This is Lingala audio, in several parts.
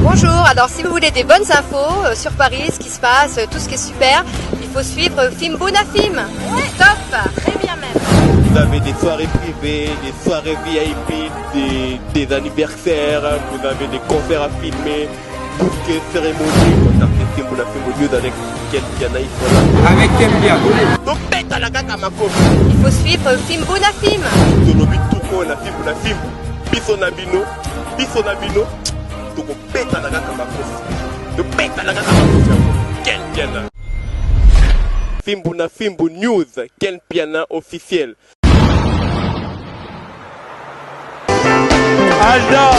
Bonjour, alors si vous voulez des bonnes infos sur Paris, ce qui se passe, tout ce qui est super, il faut suivre Fimbunafim. Ouais. Top, très bien même. Vous avez des soirées privées, des soirées VIP, des anniversaires, vous avez des concerts à filmer, tout ce qui est cérémonie. Contactez Fimbunafim au lieu avec Ken Piana. Avec Ken Piana. Donc pète à la gaga ma copine. Il faut suivre Fimbunafim. Tolobi tout ko na Fimbunafim. Biso na bino. Donc pète à la gaga ma copine. Donc pète à la gaga ma copine. Ken Piana. Fimbunafim News, Ken Piana officiel. Alors,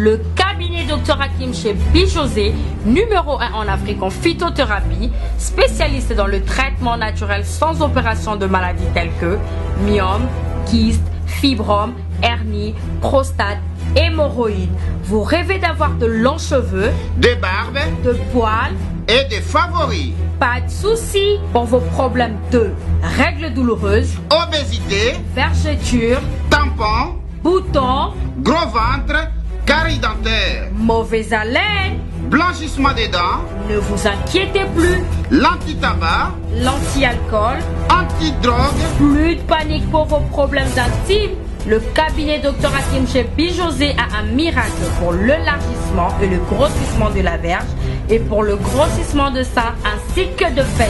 Le cabinet Dr Hakim chez Bijosé, numéro 1 en Afrique en phytothérapie, spécialiste dans le traitement naturel sans opération de maladies telles que myome, kyste, fibrome, hernie, prostate, hémorroïdes. Vous rêvez d'avoir de longs cheveux, des barbes, de poils et des favoris. Pas de soucis pour vos problèmes de règles douloureuses, obésité, vergetures, tampons, boutons, gros ventre, carie dentaire, mauvaise haleine, blanchissement des dents. Ne vous inquiétez plus. L'anti-tabac, l'anti-alcool, anti-drogue. Plus de panique pour vos problèmes intimes. Le cabinet Dr Hakim chez Bijosé a un miracle pour l'élargissement et le grossissement de la verge et pour le grossissement de sein ainsi que de fesses.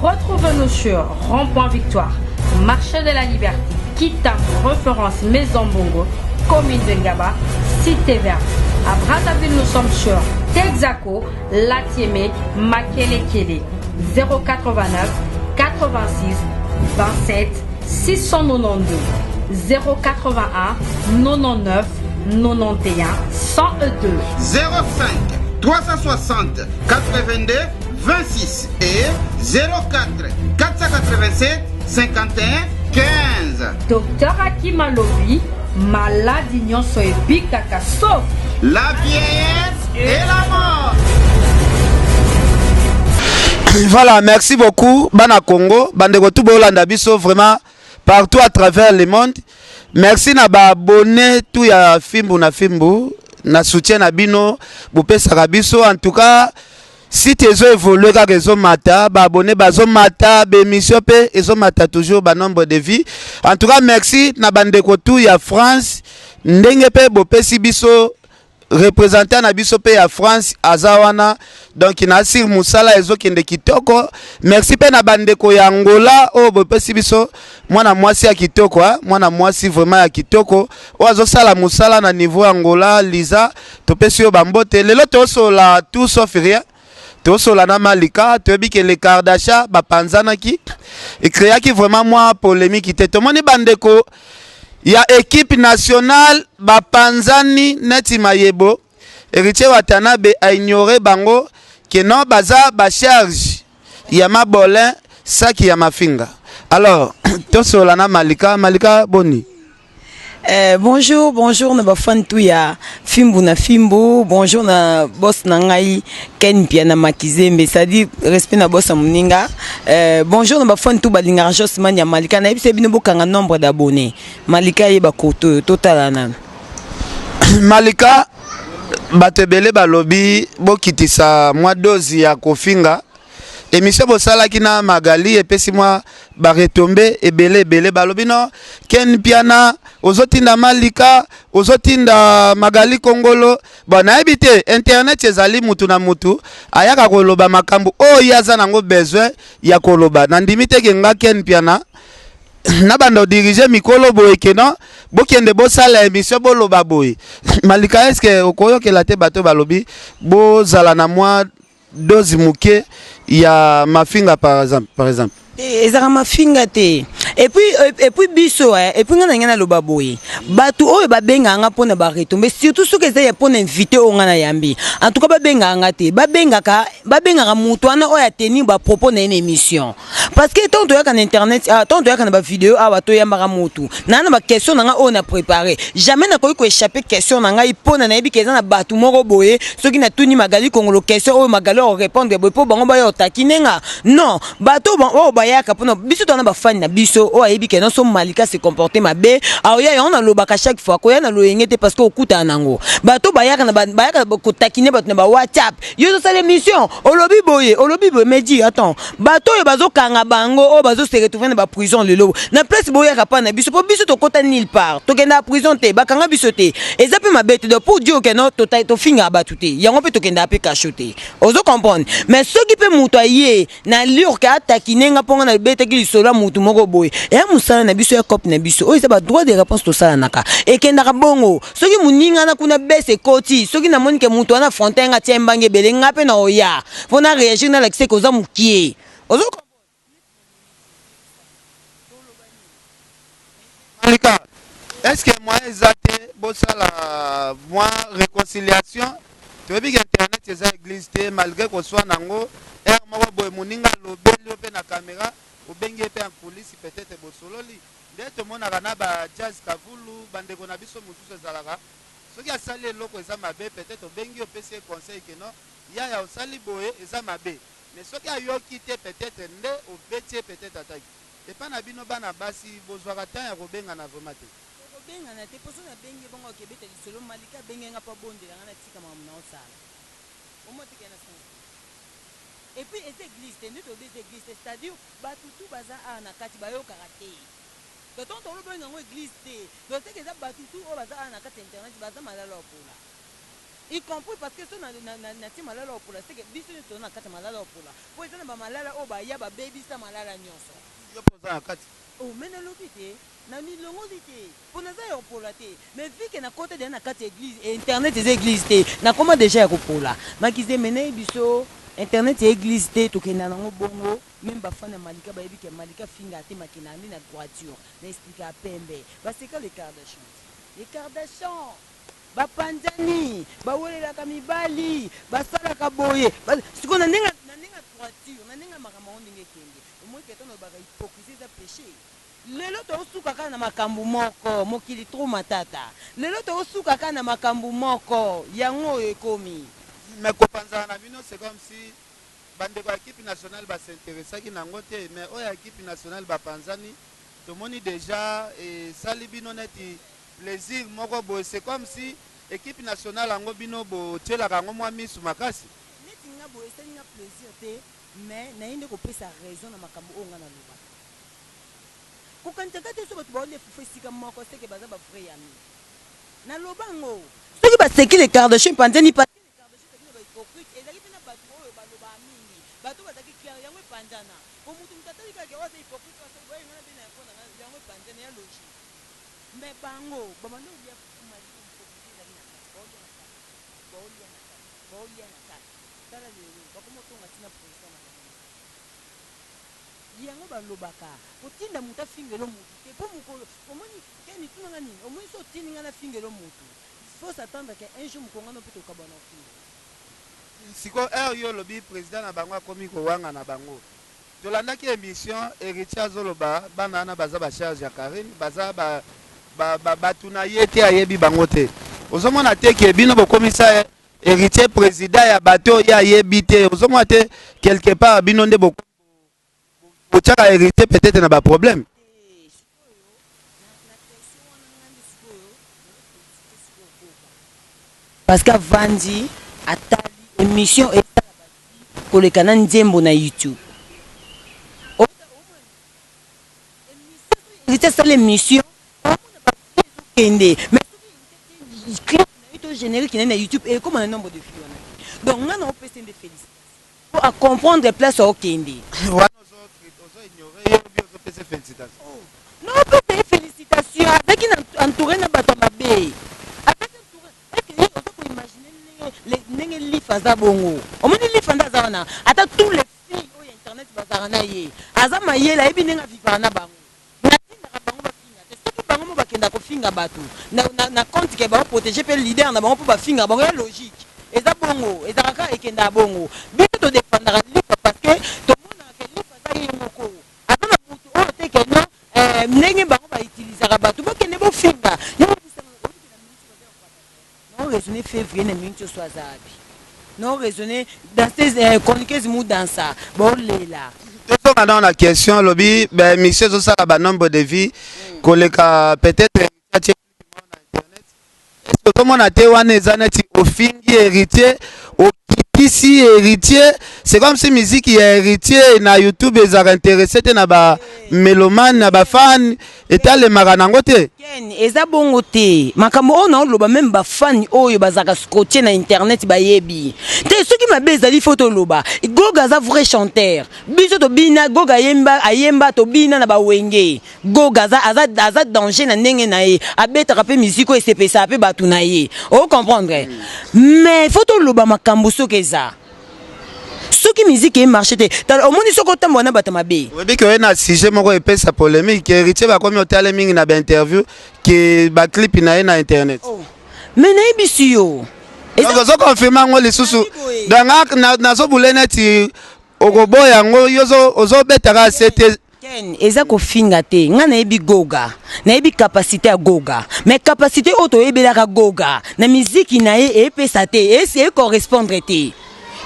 Retrouvez-nous sur Rond-Point Victoire, Marché de la Liberté, Kita, référence Maison Bongo, commune de Ngaba, Cité Verte. À Brazzaville, nous sommes sur Texaco, Latiémé, Makelekele. 089 86 27 692 081 99 91 102 05 360 82 26 et 04 487 51 15. Docteur Hakim Alobi, maladie nyonso ebikaka sauf la vieillesse et la mort. Voilà, merci beaucoup, Bana Congo, Bandeko tout Bolanda biso vraiment partout à travers le monde. Merci na ba abonné tout ya Fimbunafim na soutien na bino, bopesa biso en tout cas. Si tu as évolué, tu mata, abonné, bazo mata, bémission pe, ezo mata toujours ba nombre de vies. En tout cas, merci na bandeko tout ya France, ndenge pe bopesi biso représentant na biso pe ya France azawana. Donc na sir musala ezo kende kitoko. Merci pe na bandeko ya Angola o bopesi biso mwana mwasi ya kitoko, mwana mwasi vraiment ya kitoko. O azo sala musala na niveau Angola, Liza, topesi yo bambote. Lelo to la tout sauf rien. Tosola na Malika, tu que les Kardashian, bapanzana qui, et créa qui vraiment moi polémique qui te moni bandeko, il y a équipe nationale, bapanzani neti mayebo, héritier Watanabe a ignoré bango, que non baza ba charge, il y a ma bolin, ça qui y a ma finga. Alors, tosola na Malika, Malika boni. Bonjour, bonjour, na fan tout ya Fimbunafim, bonjour na boss nangai Ken Piana Makizembe, ça dit respect na boss Muninga. Bonjour na fan tout balinga Josman ya Malika na ebise bino bokanga nombre d'abonnés. Malika yeba koto total nan. Malika batebele balobi bokitisa mwa dozi ya kofinga émission bosalaki na Magali epesi mwa ba retomber ebele balobi non Ken Piana ozotinda Malika ozotinda Magali Kongolo bon nayebi te internet ezali mutu na mutu ayaka koloba makambo oyo aza nango besoin ya koloba nandimi te kenga Ken Piana na bando diriger mikolo boye keno bokende bosala émission boloba boye Malika eske okoyokela te bato balobi bozala na mwa dozi muke ya mafinga par exemple ezaka mafinga te et puis biso et puis ngana ngana loba boye batu oyo babenga nga pona ba retomber surtout soki eza ya pona invité o ngana yambi en tout cas babenga nga te babenga mutu ana oyo ateni ba propos na une émission parce que tant to yaka na internet tant to yaka na ba vidéo awa to yambaka mutu na ba question nga on a préparé jamais na koyi ko échapper question nga ipona na yebi keza na batu moko boye soki na tuni Magali Kongolo question oyo Magali o répondre boye po bango ba yo takinenga non bato bon bayaka pona biso to na ba fan na biso o ayebi ke non so Malika se comporter mabe aoya on a lobaka chaque fois ko ya na loyengete parce que okuta nango bato bayaka ko takine bato na ba WhatsApp yo so sala émission olobi boye mais dis attends bato yo bazo kanga bango o bazo se retrouver na ba prison lelo na place boyaka pa na biso po biso to kota nulle part to kenda prison te bakanga biso te ezape mabete de pour dire que non to finga batu te yango pe to kenda pe cachoter ozo comprendre mais soki pe muto aye na lure ka takine nga ponga na bete ki solo mutu moko boye et musala na biso ya cop na biso o ba droit de réponse to sala naka et kenda ka bongo soki muninga na kuna bese koti soki na monike mutu ana frontin nga tiembange belenga pe na oya fona réagir na l'excès koza mukie ozo Malika est-ce que moi ezate bosala moi réconciliation tu veux que internet eza église te malgré qu'on soit nango moko boye moninga lobeli pe na caméra obenge pe en police peut-être bosololi nde tomonaka na ba Jazz Kavulu bandeko na biso mosusu ezalaka soki asali eloko eza mabe peut-être obengi opesi conseil ke non yaya osali boye eza mabe mais soki ayoki te peut-être nde obetie peut-être ataki epa na bino bana basi bozwaka temps ya kobengana vraiment te kobengana te poso na bengi bongo okebeta lisolo Malika bengenga pa bondela nga na tika mamu na osala omotika na sens et puis les églises nous des églises c'est-à-dire batutu baza na kati bayokaka te de ton tolo ben ngo église te donc c'est que ça batutu o baza na kati internet baza malala opola y compris parce que so na ti malala opola c'est que biso to na kati malala opola po eza na ba malala o ba ya ba baby sa malala nyonso yo poza na kati oh mais na lobité na milongo te pour na za opola te mais vu que na côté de na kati église et internet des églises te na comment déjà ya kopola makize mene biso internet et église te tokenda nango bongo même bafana Malika bayebi ke Malika finga te makina ami na droiture na expliquer pembe parce que les Kardashians bapanzani bawelelaka mibali basalaka boye siko na ndenge droiture na ndenge makambo ndenge kende omoi ke tono baka hypocrisie za péché lelo tosuka kana makambo moko mokili trop matata lelo tosuka kana makambo moko yango ekomi mais kopanzana na bino c'est comme si bandeko ya équipe nationale s'intéressaki nango te mais oyo équipe nationale bapanzani tomoni déjà esali bino neti plaisir moko boye c'est comme si équipe nationale yango bino botielaka yango mwa misu makasi neti nga boye esali nga plaisir te mais nayinde kopesa raison na makambo oyo nga na loba kokanitaka te so bato baolefufa esika moko seke baza bafrai ya mingi na loba ngo soki baseki le Kardashian panzani hypocrite ezali pena bato oyo baloba mingi bato bazaki clair yango epanzana omutu mutatali kaka waza hypocrite wasaboyengana bena yapona yango epanzana ya logique mais bango bamanda olia Malika hypocrite ezali na kati baolia na kati tala lelo bakoma otonga ntina président na bango yango balobaka kotinda mutu afingelo mutu te po mokolo omoni keni tunanga nini omoni so otininga na fingelo mutu faut s'attendre que un jour mokongano mpe tokabana ofingelo siko yo lobi président na bango akomi kowanga na bango tolandaki émission héritier azoloba bana na baza bacharge ya Karine baza bato na ye te ayebi bango te ozomona te ke bino bokomisa héritier président ya bato ya ayebi te ozomona te quelque part bino nde botiaka héritier peut-être na baproblème parce que vandi atali émission koleka na nzembo na YouTube. Héritier ça l'émission. Mais générique na YouTube et comme un nombre de filles. Donc on a des félicitations. Pour comprendre les places au Kende. Non, pas félicitations. Avec une entourée de Batamabé. Avec une imaginer les livres bongo. On me dit les livres d'Azana. Attends tous les filles au internet bazarana yé. Azama yé la ebi nenga vivana bango. Natinga bango bafinga. C'est que bango bakenda ko finga batu. Na compte que bango protéger pe leader na bango pour ba finga bango logique. Eza bongo, eza kaka ekenda bongo. Bien to défendre livre parce que tout le monde a que livre ça yé moko. Azana mutu o te que non ndenge bango ba utiliser batu bakende bo finga. Non raisonner février na minute soit zabi. Non raisonner dans ces chroniques dans ça. Bon là. Tout ça dans la question lobby ben monsieur ça ba nombre de vie koleka peut-être internet. Est-ce que comment on a été wana ezaneti au fingi héritier au kipisi héritier c'est comme si musique est héritier na YouTube les a intéressé na ba mélomane na ba fan et le maranango te Ken eza bongo te makambo ona loba même ba fan oyo bazaka scotché na internet ba yebi te soki mabe ezali photo loba Goga za vrai chanteur biso to bina Goga ayemba to bina na ba wenge Goga za aza danger na ndenge na ye abeta pe musique o sepesa pe batu na ye o comprendre mais photo loba makambo soki eza soki musique est marché te au monde soko tambo na batama be oui que na sujet moko epesa sa polémique héritier ba komi hôtel mingi na ba interview que ba clip na internet mais na ebisi yo donc zo confirmer ngo lisusu donc na zo bulena ti ogoboya ngo yozo ozo betaka c'était Ken eza ko finga te nga na ebi Goga na ebi capacité à Goga mais capacité auto ebelaka Goga na musique na ye epesa te et c'est correspondre te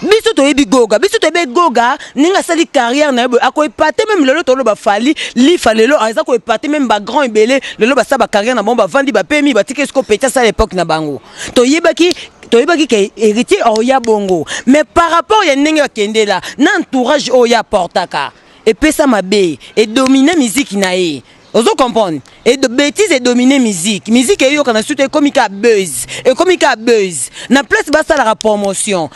biso to ebi Goga biso to be Goga ninga sali carrière na ebo ako epate même lelo to lo ba fali li falelo eza ko epate même ba grand ebele lelo ba sa ba carrière na bon ba vandi ba pemi ba tike sko peta ça l'époque na bango to yebaki ke héritier oya bongo mais par rapport ya ndenge bakende la na entourage oya portaka et pesa mabe et dominer musique na ye ozo comprendre et de bêtises et dominer musique et yo kana soute comme ka buzz et comme ka buzz na place basta la promotion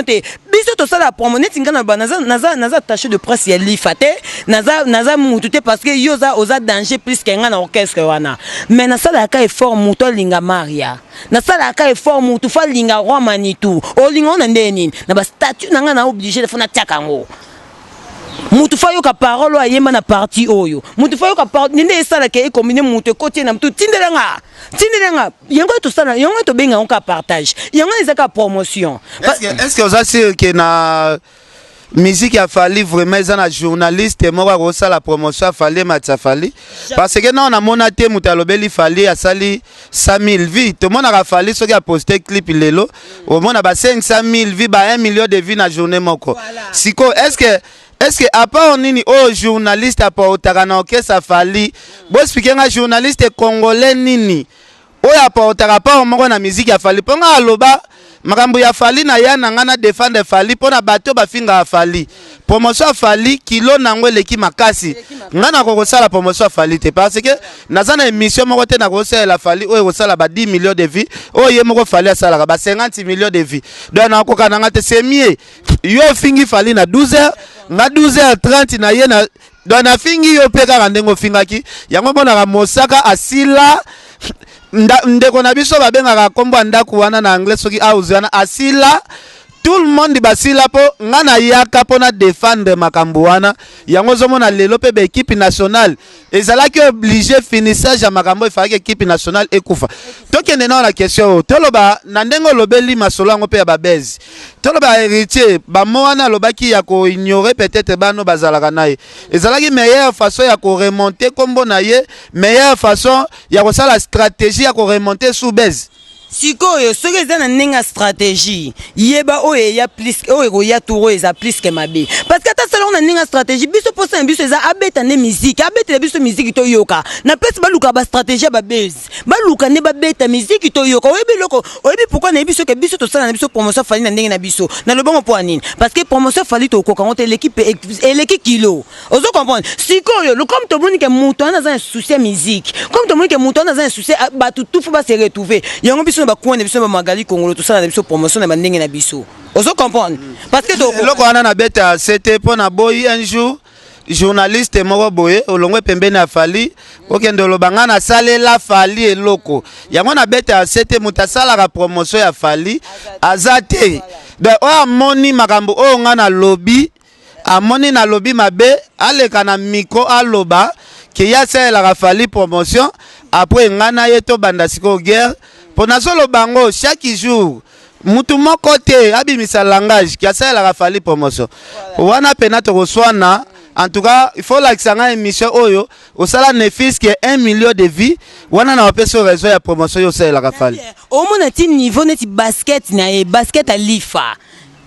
te biso to ça la promotion tinga na naza tâche de presse ya lifate naza mutu te parce que yo za oza danger plus que nga na orchestre wana mais na sala ka effort muto linga Maria na sala ka effort mutu fa linga roi Manitou o linga na ndeni na ba statut na nga na obligé de fona tiaka ngo mutu fa yo ka parole ayema na parti oyo mutu fa yo ka parole ninde esala ke combiner mutu côté na mutu tindelanga yango to sala yango to benga on ka partage yango ezaka promotion est-ce que vous assure que na musique a fallu vraiment un journaliste et moi aussi la promotion a fallu matcha fallu parce que non on a monaté mutalobeli fallu a sali 100 000 vues tout le monde a fallu ce qui a posté clip lelo au monde a 500 000 vues 1 million de vues na journée moko siko est-ce que à part nini oh journaliste à part otagana que ça fallu bon expliquer un journaliste congolais nini oh à part otagapa moko na musique a fallu ponga aloba makambo ya fali na ya nangana défendre fali pona bato bafinga fali promotion fali kilo nango leki makasi ngana ko sala promotion fali te parce que nazana émission moko te na ko sala fali o ko sala ba 10 millions de vies o ye moko fali sala ba 50 millions de vies donc na ko kananga te c'est mieux yo fingi fali na 12h na 12h30 na ye na donc na fingi yo peka ndengo fingaki yango bona mosaka asila ndeko na biso babengaka kombo ndaku wana na anglais soki house wana asila tout le monde basila po ngana yaka pona défendre makambo wana yango zomona lelo pe be équipe nationale ezalaki obligé finissage ya makambo ifaki équipe nationale ekufa tokende na la question toloba na ndengo lobeli masolo ngo pe ya babezi toloba héritier ba moana lobaki ya ko ignorer peut-être bano bazalaka naye ezalaki meilleure façon ya ko remonter kombo na ye meilleure façon ya ko sala stratégie ya ko remonter sous base sikoyo soki eza na ndenge stratégie yeba oyo ya plus oyo ya tour eza plus que mabe parce que ata sala na ndenge stratégie biso posa na biso eza abeta ne musique abeta biso musique to yoka na pesi baluka ba stratégie ba base baluka ne ba beta musique to yoka oyebi loko oyebi pourquoi na biso ke biso to sala na biso promotion fali na ndenge na biso na le bon point nini parce que promotion fali to ko quand l'équipe et l'équipe kilo ozo comprendre sikoyo le comme to moni ke muto na za souci musique comme to moni ke muto na za souci ba tout faut ba se retrouver yango biso ba coin na biso ba magali Congolo to sala na biso promotion na ndenge na biso ozo comprendre parce que to loko wana na beta c'était pour na boy un jour journaliste moko boye olongwe pembeni ya fali okende olobanga na salela fali eloko yango na beta c'était mutasalaka promotion ya fali azate donc oya moni makambo oyo nga na lobby amoni na lobby mabe aleka na micro aloba ke ya salela fali promotion après nga na ye to banda siko guerre pona solo bango chaque jour mutu moko te abimisa langage ki asalela fali promotion wana pena to koswana. En tout cas, il faut l'accélérer émission oyo au salaire néfis qui est 1 million de vies. Wana na opé sur réseau ya promotion yo c'est la rafale. Au mon ati niveau neti basket na basket à lifa.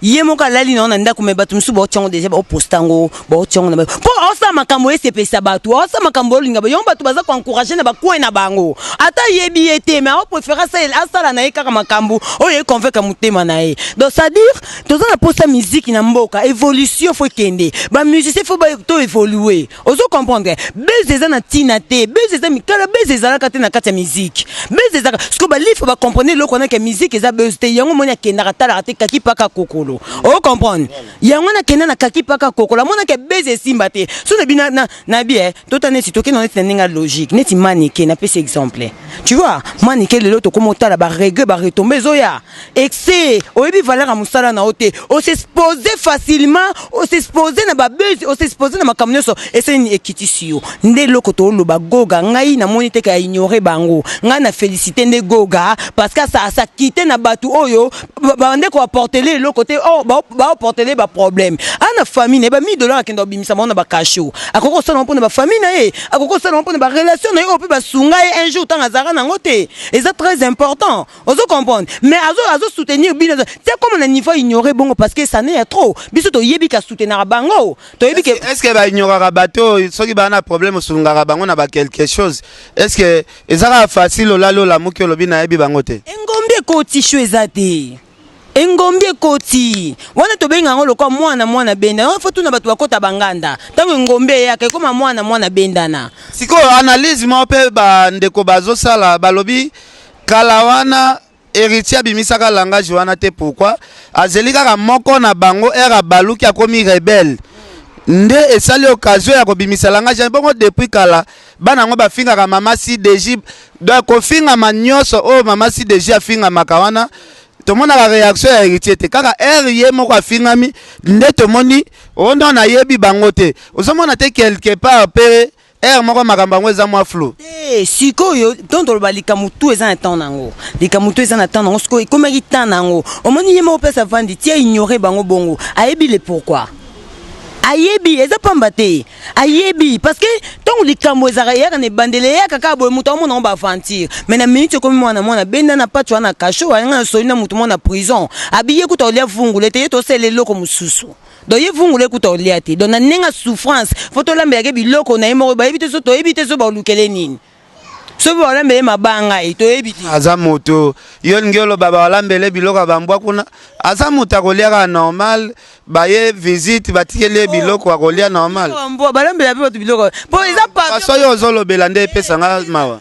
Ye moka lali na ndako me batu msu bo tiongo déjà bo postango bo tiongo na po osa makambo SPC batu osa makambo linga ba yomba tu baza ko encourager na ba coin na bango ata yebi ete mais on préfère ça asala na eka makambo o ye convaincre mutema na e donc ça dire toza na posta musique na mboka évolution faut kende ba musicien faut ba to évoluer ozo comprendre beze za na tina te beze za mikala beze za ka te na kati ya musique beze za parce que ba lifa ba comprendre lo connait que musique eza beze te yango moni akenda katala te kaki paka kokolo. Oh comprendre yango na kena na kaki paka kokola mona ke beze simba te so na bina na bien tota neti toke na neti ninga logique neti manike na pese exemple tu vois manike lelo to komota la ba reggae ba retomber zoya excès oyebi valeur a musala na ote o s'exposer facilement o s'exposer na ba beze o s'exposer na makamno so ese ni ekitisio nde loko to lo ba goga ngai na moni te ka ignorer bango ngai na féliciter nde goga parce que ça quitter na batu oyo ba ndeko apporter le côté oh ba porter les problème ana famille ne ba $1000 kendo bimisa mona ba kasho akoko sala mpona ba famille na ye akoko sala mpona ba relation na yo pe ba sunga un jour tant azara na ngote et c'est très important ozo comprendre mais azo soutenir bino c'est comme na niveau ignorer bongo parce que ça n'est trop biso to yebi ka soutenir bango to yebi est-ce que ba ignorer bato soki ba na problème sunga bango na ba quelque chose est-ce que ezara facile la muki lobi na yebi bango te engombe ko tishu ezate engombie koti wana to benga ngolo kwa mwana benda on faut na batu bakota banganda tango ngombe yake koma mwana bendana siko analyse mo pe ba ndeko bazo sala balobi kala wana héritier bimisaka langage wana te pourquoi azelika ka moko na bango era baluki akomi rebelle nde esali occasion ya kobimisa langage bongo depuis kala bana ngo bafinga ka mama si deji donc kofinga manyoso o mama si deji afinga makawana to mona la réaction ya héritier te kaka ye moko afingami nde to moni ondo na yebi bango te ozomona te quelque part pe moko makambo ngo eza mwa flou sikoyo tondo balika mutu eza na temps nango lika mutu eza na temps nango sikoyo ikomaki temps nango omoni ye moko pesa vandi tie ignorer bango bongo ayebi le pourquoi ayebi eza pamba te ayebi parce que tant likambo ezaka yaka ne bandele yaka ka boye mutu amona ba aventure mais na minute comme mwana benda na patwa na kasho anga na solina mutu mona prison abiye kuta olia vungule te to sele loko mususu do ye vungule kuta olia te do na nenga souffrance foto lambe yake biloko na yemo ba ebite so to ebite so ba lukele nini so ba lambe mabanga to ebite aza moto yo ngelo baba lambele biloko bambwa kuna aza moto akolia normal ba ye visite batikele biloko akolia normal bambwa balambela pe biloko po eza pas so yo zolo belande pesa nga mawa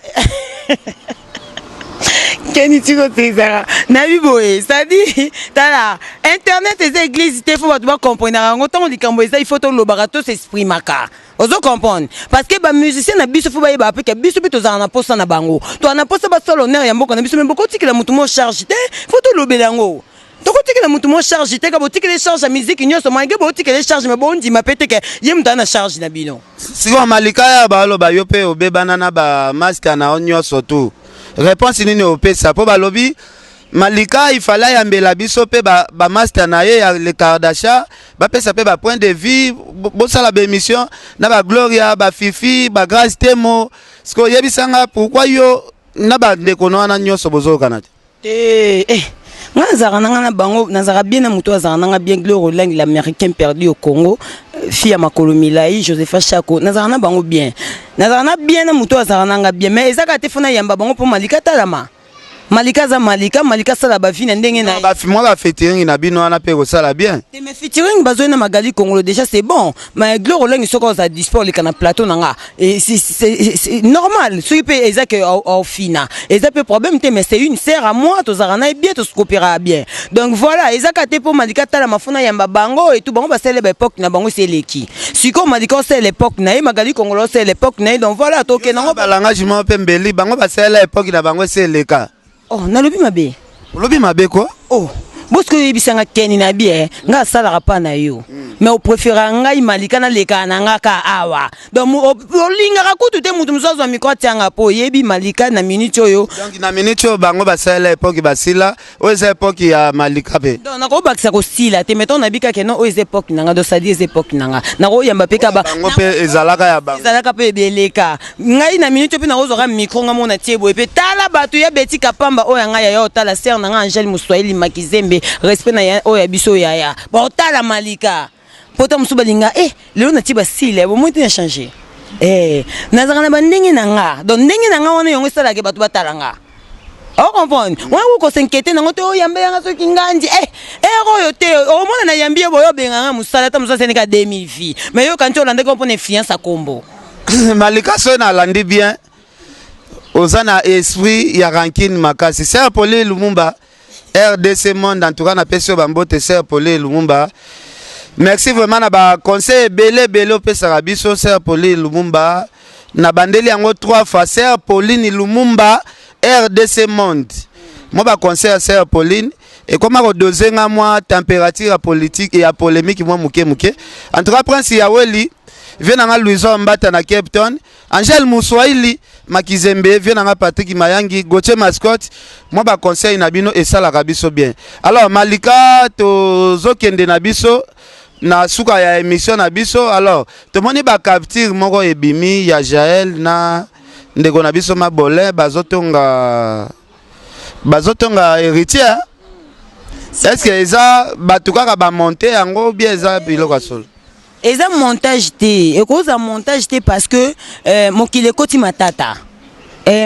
Keni tiko tezara na biboye ça dit tala internet et église il faut ba comprendre ngo tant likambo eza il faut to lobaka to s'exprimaka ozo comprendre parce que ba musicien na biso faut ba yeba pe ke biso bito za na posa na bango to na posa ba solo honneur ya mboka na biso mboko tikela mutu mo charge te faut to lobela ngo toko tikela mutu mo charge te ka bo tikela charge ya musique nyoso mange bo tikela charge me bondi mapete ke ye mutu na charge na bino siko malika ya ba lo ba yo pe obebana na ba master na onyoso tu réponse nini opesa po balobi malika il fallait yambela biso pe ba master na ye ya le Kardashian ba pesa pe ba point de vue bo sala ba émission na ba Gloria ba Fifi ba Grace Temo sko yebisanga pourquoi yo na ba ndeko na nyoso bozoka na te moi nazara nanga na bango nazara bien na muto azara nanga bien Gloire Lang l'américain perdu au Congo fille à makolo milai Josepha Chako nazana bango bien nazana bien na muto azana bien mais ezaka te fona yamba bango po malika talama malika za malika sala ba vie na ndenge na ba moi ba featuring na bino na pe ko sala bien te me featuring bazo na magali Congolo déjà c'est bon mais Gloro lengi soko za disport le kana plateau nanga et c'est normal ce qui peut ezaka au fina ezaka problème te mais c'est une sœur à moi to zarana bien to coopérer bien donc voilà ezaka te po malika talama fona yamba bango et tout bango ba sele ba époque na bango c'est leki siko malika c'est l'époque na magali Congolo c'est l'époque na donc voilà to ke nango ba langagement pe mbeli bango ba sele époque na bango c'est leka. Oh, nalobi mabe. Lobi mabe quoi? Oh, bosko yebisanga keni na bien, nga sala pa na yo. Mais au préféra ngai malika na leka na nga ka awa. Donc olinga ka kutu te mutu musozo micro tianga po yebi malika na minute oyo. Donc na minute oyo bango ba sala époque basila, o eza époque ya malika pe. Donc na ko bakisa ko style te mettons na bika ke non o eza époque nanga do sadi eza époque nanga. Na ko yamba pe ka ba. Bango pe ezalaka ya bango. Ezalaka pe beleka. Ngai na minute pe na ko zoka micro nga mona tiebo pe tala batu ya beti kapamba o ya ngai ya tala ser nanga Angel Muswahili Makizembe respect na o ya biso ya. Ba tala malika. Pota musubalinga lelo na tiba sile bo moite na changer nazaka na bandenge nanga donc ndenge nanga wana yongo sala ke batu batalanga o comprendre wana ko s'inquiéter nango te o yambe yanga soki ngandi oyo te o mona na yambi boyo benganga musala ta musala senika 2000 filles mais yo kanti olande ko pona influence a kombo malika so na landi bien ozana esprit ya rankine makasi c'est Paulin Lumumba RDC Monde en tout cas na peso bambote c'est Paulin Lumumba. Merci vraiment na ba conseil belé au Pesarabiso Sœur Pauline Lumumba na bandeli yango 3 fois Sœur Pauline Lumumba RDC Monde. Moi ba conseil à Sœur Pauline et comment redoser nga moi température politique et à polémique moi muke. En tout cas Prince Yaweli vient na Louison Mbata na Cape Town, Angel Muswahili Makizembe vient na Patrick Mayangi, Gauthier Mascotte. Moi ba conseil na bino et ça la rabiso bien. Alors Malika to zokende na biso na suka ya émission na biso alors tomoni ba capture moko ebimi ya Jaël na ndeko na biso mabole bazotonga héritier est-ce que eza batukaka ba monter yango bien eza biloko solo eza montage te ekoza montage te parce que mokile koti matata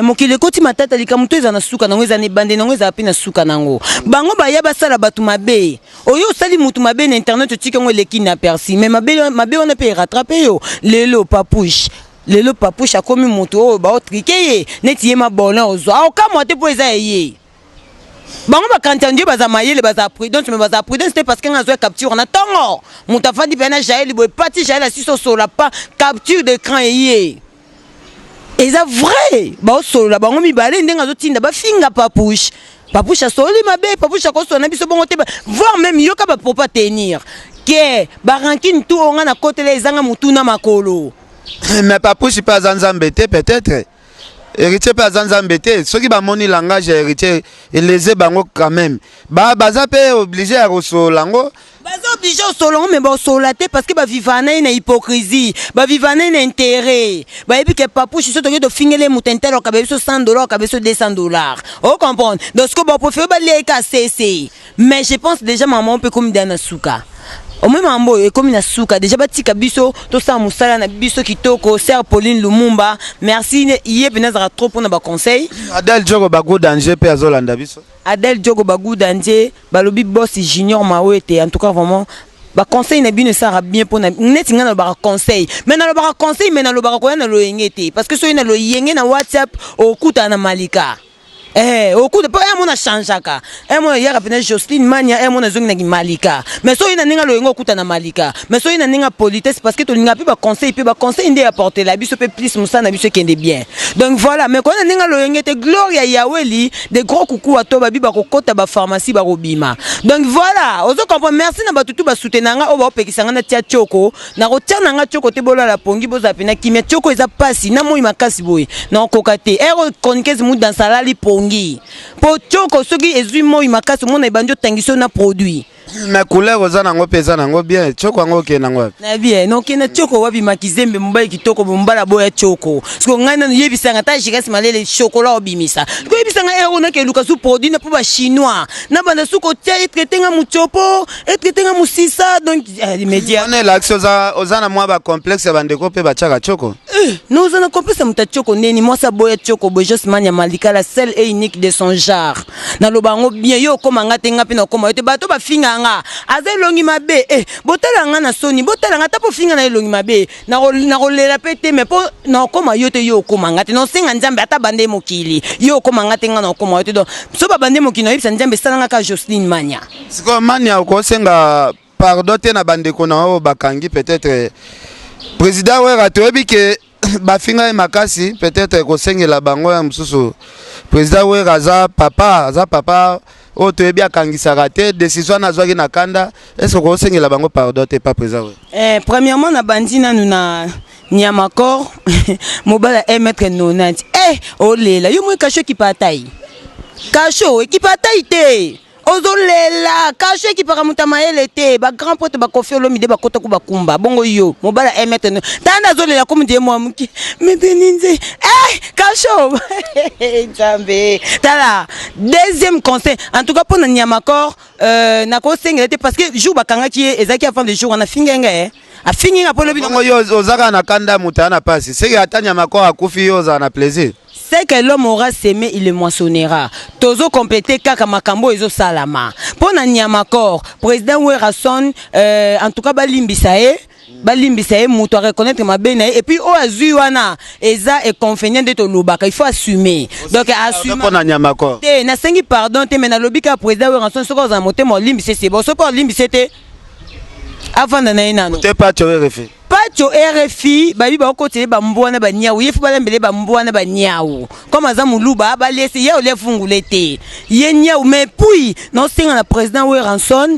mokile koti matata likamuto eza na suka nango eza ne bande nango eza pe na suka nango bango baya basala batu mabe oyo sali mutu mabe na internet otiki ngo leki na persi mais mabe on peut rattraper yo lelo papouche akomi mutu oyo ba otrike ye neti ye mabona ozo aokamwa te po eza ye bango bakanta ndio baza mayele baza prudence mais baza prudence te parce que nga zo capture na tongo mutu afandi pena Jaël boy parti Jaël asiso sola pas capture d'écran ye eza vrai ba solo bango mibale ndenga zotinda ba finga papouche asoli mabe papouche akoso na biso bongo te voir même yoka ba popa tenir ke ba rankine tout on na côté les zanga mutuna makolo mais papouche pas Nzambe te peut-être héritier pas Nzambe te ceux qui ba moni langage héritier et les bango quand même baza pe obligé à rosolango baza obligé au solon mais bon solaté parce que ba vivana na hypocrisie ba vivana na intérêt ba ebi que papouche so to de fingele mutentelo ka beso $100 ka beso $200 on comprend donc ce que ba préfère ba leka cc mais je pense déjà maman peut comme dans suka au même mambo et comme na suka déjà batika biso to sa musala na biso kitoko Sœur Pauline Lumumba merci yé benazara trop pour na ba conseil Adel Djogo Bagou danger pe azolanda biso Adel Djogo Bagou danger balobi boss junior mawete en tout cas vraiment ba conseil na bino sara bien pour na neti ngana ba conseil mais na ba conseil mais na lo ba ko na lo yengete parce que so na lo yenge na WhatsApp okuta na malika okuta pa mona changeaka mona yaka pena Jocelyne Mania mona zongi na malika mais so ina ninga lo yengo okuta na malika mais so ina ninga politesse parce que to ninga pe ba conseil ndé apporter la biso pe plus musa na biso kende bien donc voilà mais ko na ninga lo yengete gloria Yaweli des gros coucou à to ba biba ko kota ba pharmacie ba robima donc voilà ozo comprendre merci na batutu ba soutenanga o ba opekisanga na tia choko na ko tia nanga choko te bola la pongi boza pena kimia choko eza pasi na moi makasi boy na kokate chroniqueuse mu dans salali pongi elengi po choko soki ezui moi makasi mona ebanjo tangiso na produit mais couleur oza nango pesa nango bien choko yango ke nango na bien donc na choko wabi makizembe mobali kitoko bombala boya choko siko ngai na yebisanga ta jikasi malele chocolat obimisa ko yebisanga ero na ke luka su produit na po ba chinois na banda suko tia etretenga muchopo etretenga musisa donc immédiat on est l'action oza na mwa ba complexe bandeko pe bachaka choko nous on complexe muta choko neni moi sa boya choko bojos mania malika la seule et unique de son genre na lobango bien yo koma ngatenga pe na koma yote bato ba finga nga aza elongi mabe botala nga na soni botala nga tapo finga na elongi mabe na rolela pete me po na koma yote yo koma ngate no singa nzambe ata bande mokili yo koma ngate nga na koma yote do so ba bande mokili no yebisa nzambe salanga ka Jocelyne Mania siko Mania ko senga pardon te na bande ko na o bakangi peut-être président wera toyebi ke bafinga makasi peut-être ko sengela bango ya mususu président wera za papa o toyebi akangisaka te décision nazwaki na kanda est-ce ko sengela bango pardon te pas président premièrement na bandi nanu na Niamakor mobala 1m90 olela yo mwe kasho kipatai kasho ekipatai te ozolela kasho ekipaka mutamayele te ba grand pote ba kofi olomide ba kota ku bakumba bongo yo mobala 1m tanda zolela comme die moi muki mebeninze kasho jambe tala deuxième conseil en tout cas pour na Niamakor na ko sengela te parce que jour bakanga ki ezaki avant de jour na fingenga a fingenga pour le bongo yo ozaka na kanda mutana pasi c'est que atanya Niamakor akufi yo za na plaisir. C'est que l'homme aura semé, il le moissonnera. Tozo complété kaka makambo ezo salama. Pour na Niamakor, président Werason, en tout cas balimbisae muto reconnaître ma bena et puis o azuana eza et convenient de to lobaka il faut assumer donc assumer pour na Niamakor te na sengi pardon te mais na lobika président Werason soko za moté mo limbise c'est bon soko limbise te avant na nano te pas tu refait Pacho RFI babi ba okotele ba mbwana ba nyawu yefu balembele ba mbwana ba nyawu comme azamu luba ba lesi ye ole fungulete ye nyawu mais puis non singa na président Werason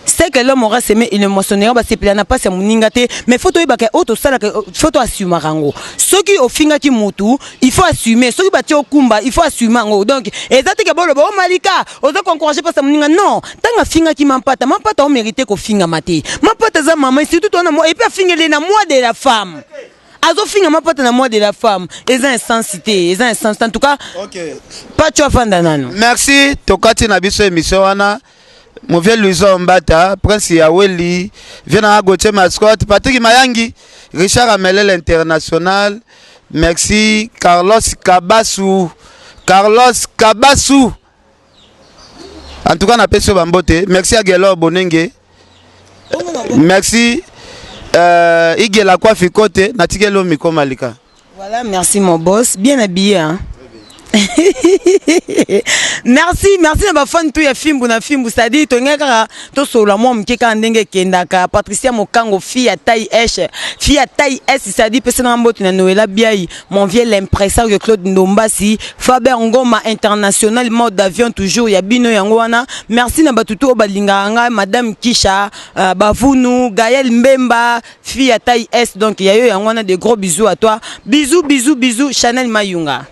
c'est que l'homme aura semé il ne moissonnera ba sepela na pas muningate mais photo ibaka auto sala que photo assumer rango soki ofinga ki mutu il faut assumer soki bati okumba il faut assumer rango donc ezati ke bolo ba malika ozo encourager pas muninga non tanga finga ki mampata o mérité ko finga mate mampata za maman surtout on a moi et puis fingele na moi de la femme azo finga mampata na moi de la femme eza insensité en tout cas OK pas tu afanda nano merci tokati na biso émission wana Mauvais Louison Mbata, Prince Yaweli, Viena Gauthier Mascotte, Patrick Mayangi, Richard Amelel International, merci, Carlos Kabassou. En tout cas, on a fait ce bambote. Merci à Gelo Bonenge. Merci, Igela Kwafikote, Natigelo Miko Malika. Voilà, merci mon boss, bien habillé, hein. merci na ba fan tu ya Fimbu na Fimbu c'est-à-dire to ngaka to sola mo mkeka ndenge kendaka Patricia Mokango fille à taille S c'est-à-dire pese na mboti na Noëlla Biaï mon vieux l'impresseur Claude Ndombasi Faber Ngoma international mode d'avion toujours ya bino yango wana merci na batutu balinga nga madame Kisha Bavunu Gaël Mbemba fille à taille S donc yayo yango wana de gros bisous à toi bisous Chanel Mayunga.